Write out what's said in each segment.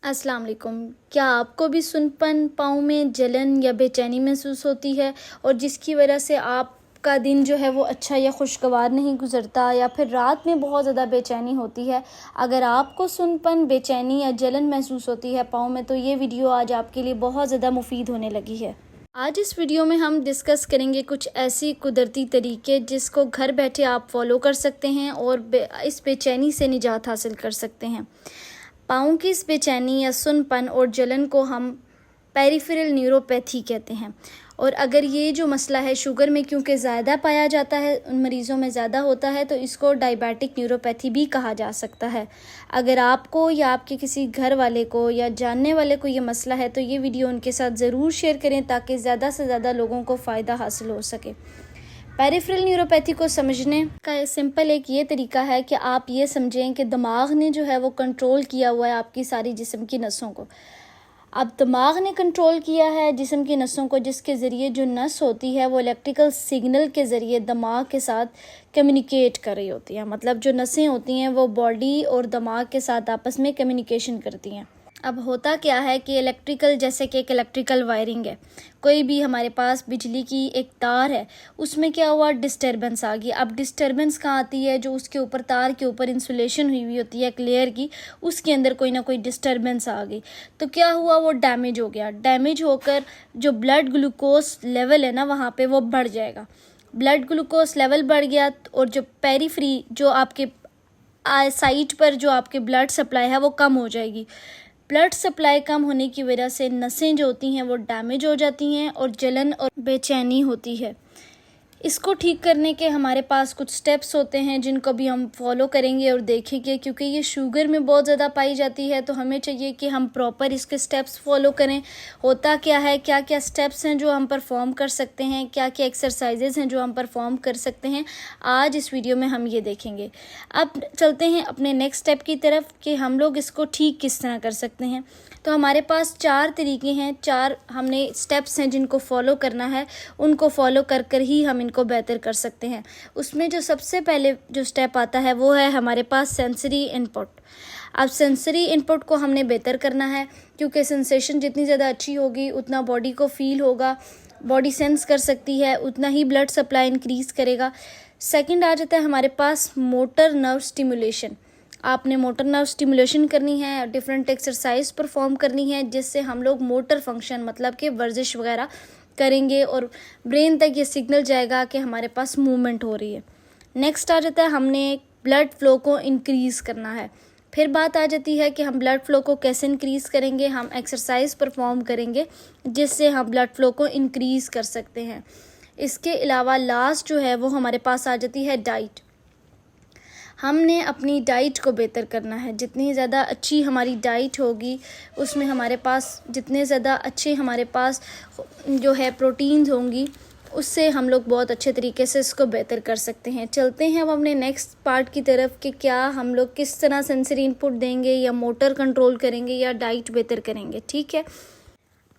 अस्सलाम वालेकुम। क्या आपको भी सुनपन, पाँव में जलन या बेचैनी महसूस होती है और जिसकी वजह से आपका दिन जो है वो अच्छा या खुशगवार नहीं गुजरता या फिर रात में बहुत ज़्यादा बेचैनी होती है? अगर आपको सुनपन, बेचैनी या जलन महसूस होती है पाँव में, तो ये वीडियो आज आपके लिए बहुत ज़्यादा मुफीद होने लगी है। आज इस वीडियो में हम डिस्कस करेंगे कुछ ऐसी कुदरती तरीके जिसको घर बैठे आप फॉलो कर सकते हैं और इस बेचैनी से निजात हासिल कर सकते हैं। पाँव की इस बेचैनी या सुनपन और जलन को हम पेरिफेरल न्यूरोपैथी कहते हैं। और अगर ये जो मसला है शुगर में क्योंकि ज़्यादा पाया जाता है, उन मरीज़ों में ज़्यादा होता है, तो इसको डायबिटिक न्यूरोपैथी भी कहा जा सकता है। अगर आपको या आपके किसी घर वाले को या जानने वाले को ये मसला है तो ये वीडियो उनके साथ ज़रूर शेयर करें ताकि ज़्यादा से ज़्यादा लोगों को फ़ायदा हासिल हो सके। पेरिफेरल न्यूरोपैथी को समझने का सिंपल एक ये तरीका है कि आप ये समझें कि दिमाग ने जो है वो कंट्रोल किया हुआ है आपकी सारी जिस्म की नसों को। अब दिमाग ने कंट्रोल किया है जिस्म की नसों को, जिसके ज़रिए जो नस होती है वो इलेक्ट्रिकल सिग्नल के ज़रिए दिमाग के साथ कम्युनिकेट कर रही होती है। मतलब जो नसें होती हैं वो बॉडी और दिमाग के साथ आपस में कम्युनिकेशन करती हैं। अब होता क्या है कि इलेक्ट्रिकल, जैसे कि एक इलेक्ट्रिकल वायरिंग है, कोई भी हमारे पास बिजली की एक तार है, उसमें क्या हुआ, डिस्टर्बेंस आ गई। अब डिस्टर्बेंस कहाँ आती है? जो उसके ऊपर तार के ऊपर इंसुलेशन हुई हुई होती है एक लेयर की, उसके अंदर कोई ना कोई डिस्टर्बेंस आ गई तो क्या हुआ, वो डैमेज हो गया। डैमेज होकर जो ब्लड ग्लूकोज लेवल है ना वहाँ पे वो बढ़ जाएगा। ब्लड ग्लूकोज लेवल बढ़ गया और जो पेरीफ्री, जो आपके साइट पर जो आपके ब्लड सप्लाई है वो कम हो जाएगी। ब्लड सप्लाई कम होने की वजह से नसें जो होती हैं वो डैमेज हो जाती हैं और जलन और बेचैनी होती है। इसको ठीक करने के हमारे पास कुछ स्टेप्स होते हैं जिनको भी हम फॉलो करेंगे और देखेंगे। क्योंकि ये शुगर में बहुत ज़्यादा पाई जाती है तो हमें चाहिए कि हम प्रॉपर इसके स्टेप्स फॉलो करें। होता क्या है, क्या क्या स्टेप्स हैं जो हम परफॉर्म कर सकते हैं, क्या क्या एक्सरसाइजेज हैं जो हम परफॉर्म कर सकते हैं, आज इस वीडियो में हम ये देखेंगे। अब चलते हैं अपने नेक्स्ट स्टेप की तरफ कि हम लोग इसको ठीक किस तरह कर सकते हैं। तो हमारे पास 4 तरीके हैं, 4 हमने स्टेप्स हैं जिनको फॉलो करना है। उनको फॉलो कर कर ही हम इनको बेहतर कर सकते हैं। उसमें जो सबसे पहले जो स्टेप आता है वो है हमारे पास सेंसरी इनपुट। अब सेंसरी इनपुट को हमने बेहतर करना है क्योंकि सेंसेशन जितनी ज़्यादा अच्छी होगी उतना बॉडी को फील होगा, बॉडी सेंस कर सकती है, उतना ही ब्लड सप्लाई इंक्रीज़ करेगा। सेकंड आ जाता है हमारे पास मोटर नर्व स्टिमुलेशन। आपने मोटर नर्व स्टिमुलेशन करनी है, डिफरेंट एक्सरसाइज परफॉर्म करनी है जिससे हम लोग मोटर फंक्शन मतलब कि वर्जिश वगैरह करेंगे और ब्रेन तक ये सिग्नल जाएगा कि हमारे पास मूवमेंट हो रही है। नेक्स्ट आ जाता है हमने ब्लड फ्लो को इंक्रीज़ करना है। फिर बात आ जाती है कि हम ब्लड फ्लो को कैसे इंक्रीज़ करेंगे। हम एक्सरसाइज परफॉर्म करेंगे जिससे हम ब्लड फ्लो को इंक्रीज़ कर सकते हैं। इसके अलावा लास्ट जो है वो हमारे पास आ जाती है डाइट। हमने अपनी डाइट को बेहतर करना है। जितनी ज़्यादा अच्छी हमारी डाइट होगी उसमें हमारे पास जितने ज़्यादा अच्छे हमारे पास जो है प्रोटीन्स होंगी, उससे हम लोग बहुत अच्छे तरीके से इसको बेहतर कर सकते हैं। चलते हैं अब अपने नेक्स्ट पार्ट की तरफ कि क्या हम लोग किस तरह सेंसरी इनपुट देंगे या मोटर कंट्रोल करेंगे या डाइट बेहतर करेंगे। ठीक है,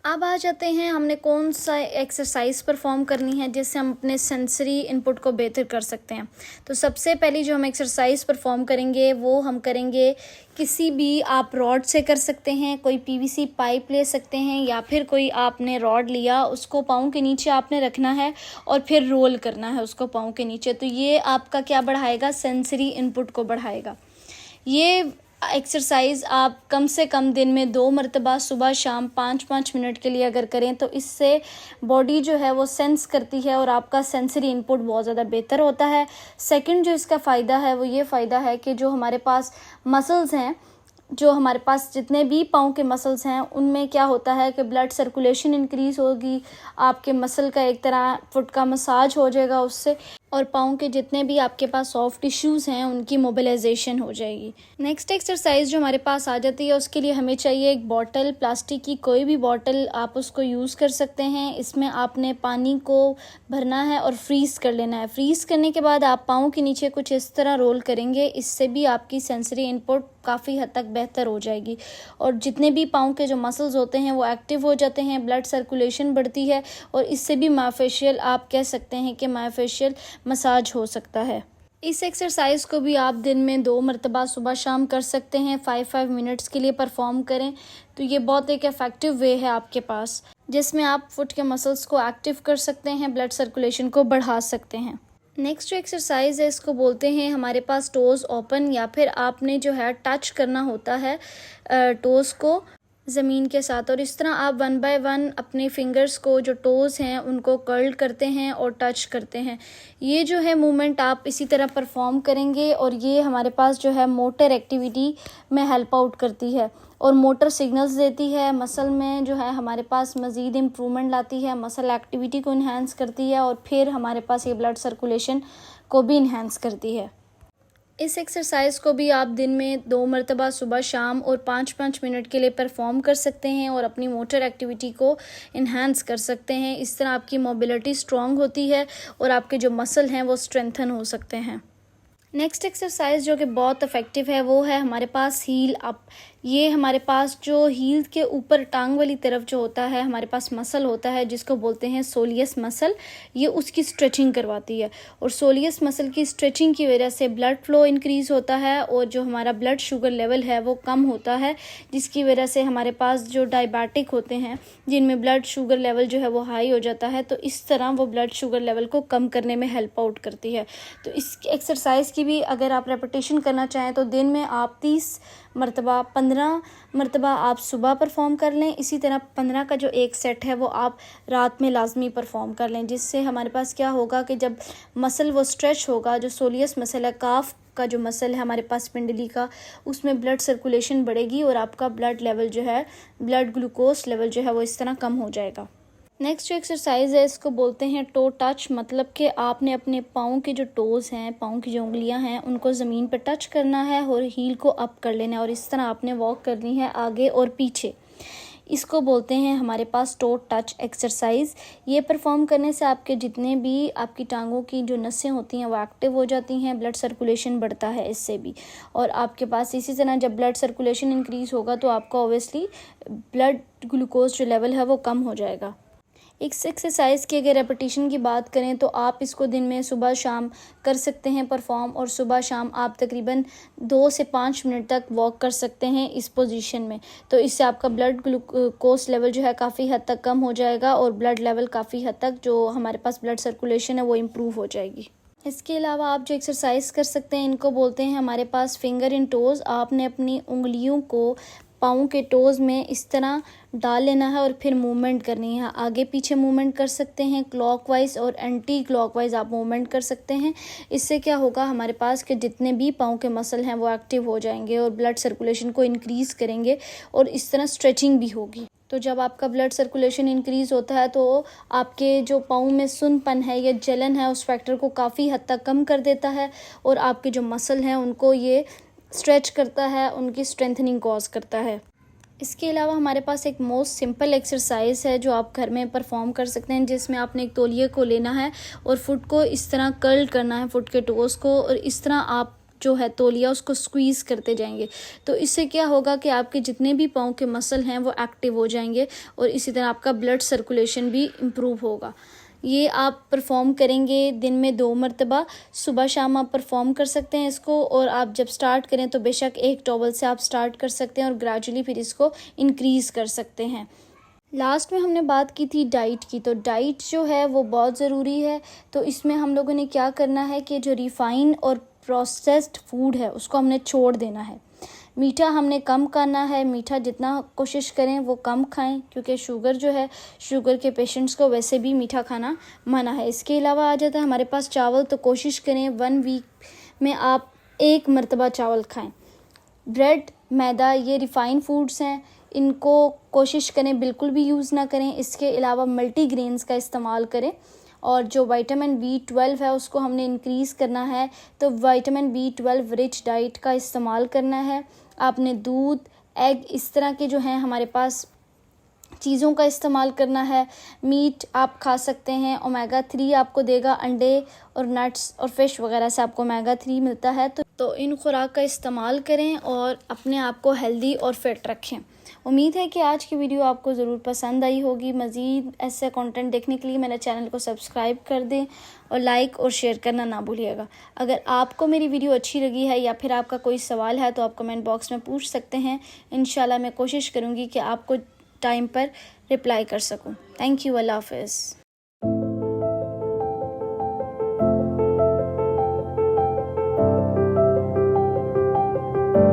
अब आ जाते हैं हमने कौन सा एक्सरसाइज परफॉर्म करनी है जिससे हम अपने सेंसरी इनपुट को बेहतर कर सकते हैं। तो सबसे पहली जो हम एक्सरसाइज परफॉर्म करेंगे वो हम करेंगे किसी भी, आप रॉड से कर सकते हैं, कोई पीवीसी पाइप ले सकते हैं या फिर कोई आपने रॉड लिया, उसको पाँव के नीचे आपने रखना है और फिर रोल करना है उसको पाँव के नीचे। तो ये आपका क्या बढ़ाएगा, सेंसरी इनपुट को बढ़ाएगा। ये एक्सरसाइज आप कम से कम दिन में 2 मरतबा सुबह शाम 5-5 मिनट के लिए अगर करें तो इससे बॉडी जो है वो सेंस करती है और आपका सेंसरी इनपुट बहुत ज़्यादा बेहतर होता है। सेकंड जो इसका फ़ायदा है वो ये फ़ायदा है कि जो हमारे पास मसल्स हैं, जो हमारे पास जितने भी पाँव के मसल्स हैं उनमें क्या होता है कि ब्लड सर्कुलेशन इंक्रीज़ होगी, आपके मसल का एक तरह फुट का मसाज हो जाएगा उससे, और पाँव के जितने भी आपके पास सॉफ्ट टिश्यूज़ हैं उनकी मोबिलाइजेशन हो जाएगी। नेक्स्ट एक्सरसाइज जो हमारे पास आ जाती है उसके लिए हमें चाहिए एक बॉटल, प्लास्टिक की कोई भी बॉटल आप उसको यूज़ कर सकते हैं। इसमें आपने पानी को भरना है और फ्रीज़ कर लेना है। फ्रीज़ करने के बाद आप पाँव के नीचे कुछ इस तरह रोल करेंगे, इससे भी आपकी सेंसरी इनपुट काफ़ी हद तक बेहतर हो जाएगी और जितने भी पाँव के जो मसल्स होते हैं वो एक्टिव हो जाते हैं, ब्लड सर्कुलेशन बढ़ती है और इससे भी मायोफेशियल, आप कह सकते हैं कि मायोफेशियल मसाज हो सकता है। इस एक्सरसाइज को भी आप दिन में 2 मरतबा सुबह शाम कर सकते हैं। 5 मिनट्स के लिए परफॉर्म करें तो ये बहुत एक इफ़ेक्टिव वे है आपके पास, जिसमें आप फुट के मसल्स को एक्टिव कर सकते हैं, ब्लड सर्कुलेशन को बढ़ा सकते हैं। नेक्स्ट जो एक्सरसाइज है इसको बोलते हैं हमारे पास टोज़ ओपन, या फिर आपने जो है टच करना होता है टोज़ को ज़मीन के साथ, और इस तरह आप 1 बाय 1 अपने फिंगर्स को जो टोज़ हैं उनको कर्ल करते हैं और टच करते हैं। ये जो है मूवमेंट आप इसी तरह परफॉर्म करेंगे और ये हमारे पास जो है मोटर एक्टिविटी में हेल्प आउट करती है और मोटर सिग्नल्स देती है, मसल में जो है हमारे पास मज़ीद इम्प्रूवमेंट लाती है, मसल एक्टिविटी को इन्हांस करती है और फिर हमारे पास ये ब्लड सर्कुलेशन को भी इन्हांस करती है। इस एक्सरसाइज को भी आप दिन में 2 मरतबा सुबह शाम और 5-5 मिनट के लिए परफॉर्म कर सकते हैं और अपनी मोटर एक्टिविटी को इन्हांस कर सकते हैं। इस तरह आपकी मोबिलिटी स्ट्रॉन्ग होती है और आपके जो मसल हैं वो स्ट्रेंथन हो सकते हैं। नेक्स्ट एक्सरसाइज जो कि बहुत इफ़ेक्टिव है वो है हमारे पास हील अप। ये हमारे पास जो हील के ऊपर टांग वाली तरफ जो होता है हमारे पास मसल होता है जिसको बोलते हैं सोलियस मसल, ये उसकी स्ट्रेचिंग करवाती है और सोलियस मसल की स्ट्रेचिंग की वजह से ब्लड फ्लो इंक्रीज़ होता है और जो हमारा ब्लड शुगर लेवल है वो कम होता है, जिसकी वजह से हमारे पास जो डायबिटिक होते हैं जिनमें ब्लड शुगर लेवल जो है वो हाई हो जाता है, तो इस तरह वो ब्लड शुगर लेवल को कम करने में हेल्प आउट करती है। तो इस एक्सरसाइज की भी अगर आप रेपिटेशन करना चाहें तो दिन में आप 30 मरतबा 15 मरतबा आप सुबह परफॉर्म कर लें। इसी तरह 15 का जो एक सेट है वो आप रात में लाजमी परफॉर्म कर लें, जिससे हमारे पास क्या होगा कि जब मसल वो स्ट्रेच होगा, जो सोलियस मसल है, काफ का जो मसल है हमारे पास पिंडली का, उसमें ब्लड सर्कुलेशन बढ़ेगी और आपका ब्लड लेवल जो है, ब्लड ग्लूकोज लेवल जो है वो इस तरह कम हो जाएगा। नेक्स्ट जो एक्सरसाइज है इसको बोलते हैं टो टच, मतलब कि आपने अपने पाँव के जो टोज़ हैं, पाँव की जो उंगलियां हैं, उनको ज़मीन पर टच करना है और हील को अप कर लेना है और इस तरह आपने वॉक करनी है आगे और पीछे। इसको बोलते हैं हमारे पास टो टच एक्सरसाइज। ये परफॉर्म करने से आपके जितने भी आपकी टांगों की जो नसें होती हैं वो एक्टिव हो जाती हैं, ब्लड सर्कुलेशन बढ़ता है इससे भी, और आपके पास इसी तरह जब ब्लड सर्कुलेशन इंक्रीज़ होगा तो आपका ऑब्वियसली ब्लड ग्लूकोज जो लेवल है वो कम हो जाएगा। इस एक्सरसाइज की अगर रेपिटेशन की बात करें तो आप इसको दिन में सुबह शाम कर सकते हैं परफॉर्म, और सुबह शाम आप तकरीबन 2 से 5 मिनट तक वॉक कर सकते हैं इस पोजीशन में। तो इससे आपका ब्लड ग्लूकोज लेवल जो है काफ़ी हद तक कम हो जाएगा और ब्लड लेवल काफ़ी हद तक जो हमारे पास ब्लड सर्कुलेशन है वो इम्प्रूव हो जाएगी। इसके अलावा आप जो एक्सरसाइज कर सकते हैं इनको बोलते हैं हमारे पास फिंगर इन टोज़। आपने अपनी उंगलियों को पाँव के टोज़ में इस तरह डाल लेना है और फिर मूवमेंट करनी है, आगे पीछे मूवमेंट कर सकते हैं, क्लॉकवाइज और एंटी क्लॉकवाइज आप मूवमेंट कर सकते हैं। इससे क्या होगा, हमारे पास के जितने भी पाँव के मसल हैं वो एक्टिव हो जाएंगे और ब्लड सर्कुलेशन को इंक्रीज़ करेंगे और इस तरह स्ट्रेचिंग भी होगी। तो जब आपका ब्लड सर्कुलेशन इंक्रीज़ होता है तो आपके जो पाँव में सुन्नपन है या जलन है उस फैक्टर को काफ़ी हद तक कम कर देता है और आपके जो मसल हैं उनको ये स्ट्रेच करता है, उनकी स्ट्रेंथनिंग कॉज करता है। इसके अलावा हमारे पास एक मोस्ट सिंपल एक्सरसाइज है जो आप घर में परफॉर्म कर सकते हैं, जिसमें आपने एक तौलिए को लेना है और फुट को इस तरह कर्ल करना है, फुट के टोज़ को, और इस तरह आप जो है तौलिया उसको स्क्वीज़ करते जाएंगे। तो इससे क्या होगा कि आपके जितने भी पाँव के मसल हैं वो एक्टिव हो जाएंगे और इसी तरह आपका ब्लड सर्कुलेशन भी इम्प्रूव होगा। ये आप परफॉर्म करेंगे दिन में 2 मरतबा, सुबह शाम आप परफॉर्म कर सकते हैं इसको, और आप जब स्टार्ट करें तो बेशक एक टॉवल से आप स्टार्ट कर सकते हैं और ग्रेजुअली फिर इसको इंक्रीज़ कर सकते हैं। लास्ट में हमने बात की थी डाइट की, तो डाइट जो है वो बहुत ज़रूरी है। तो इसमें हम लोगों ने क्या करना है कि जो रिफ़ाइन और प्रोसेस्ड फूड है उसको हमने छोड़ देना है। मीठा हमने कम करना है, मीठा जितना कोशिश करें वो कम खाएं, क्योंकि शुगर जो है, शुगर के पेशेंट्स को वैसे भी मीठा खाना मना है। इसके अलावा आ जाता है हमारे पास चावल, तो कोशिश करें 1 वीक में आप 1 मरतबा चावल खाएं। ब्रेड, मैदा, ये रिफ़ाइन फूड्स हैं, इनको कोशिश करें बिल्कुल भी यूज़ ना करें। इसके अलावा मल्टीग्रेन्स का इस्तेमाल करें और जो विटामिन B12 है उसको हमने इंक्रीज़ करना है, तो विटामिन B12 रिच डाइट का इस्तेमाल करना है। आपने दूध, एग, इस तरह के जो हैं हमारे पास चीज़ों का इस्तेमाल करना है। मीट आप खा सकते हैं, ओमेगा 3 आपको देगा, अंडे और नट्स और फिश वगैरह से आपको ओमेगा 3 मिलता है। तो इन खुराक का इस्तेमाल करें और अपने आप को हेल्दी और फिट रखें। उम्मीद है कि आज की वीडियो आपको ज़रूर पसंद आई होगी। मज़ीद ऐसे कंटेंट देखने के लिए मेरे चैनल को सब्सक्राइब कर दें और लाइक और शेयर करना ना भूलिएगा। अगर आपको मेरी वीडियो अच्छी लगी है या फिर आपका कोई सवाल है तो आप कमेंट बॉक्स में पूछ सकते हैं। इंशाल्लाह मैं कोशिश करूँगी कि आपको टाइम पर रिप्लाई कर सकूँ। Thank you. अल्लाह हाफ़िज़।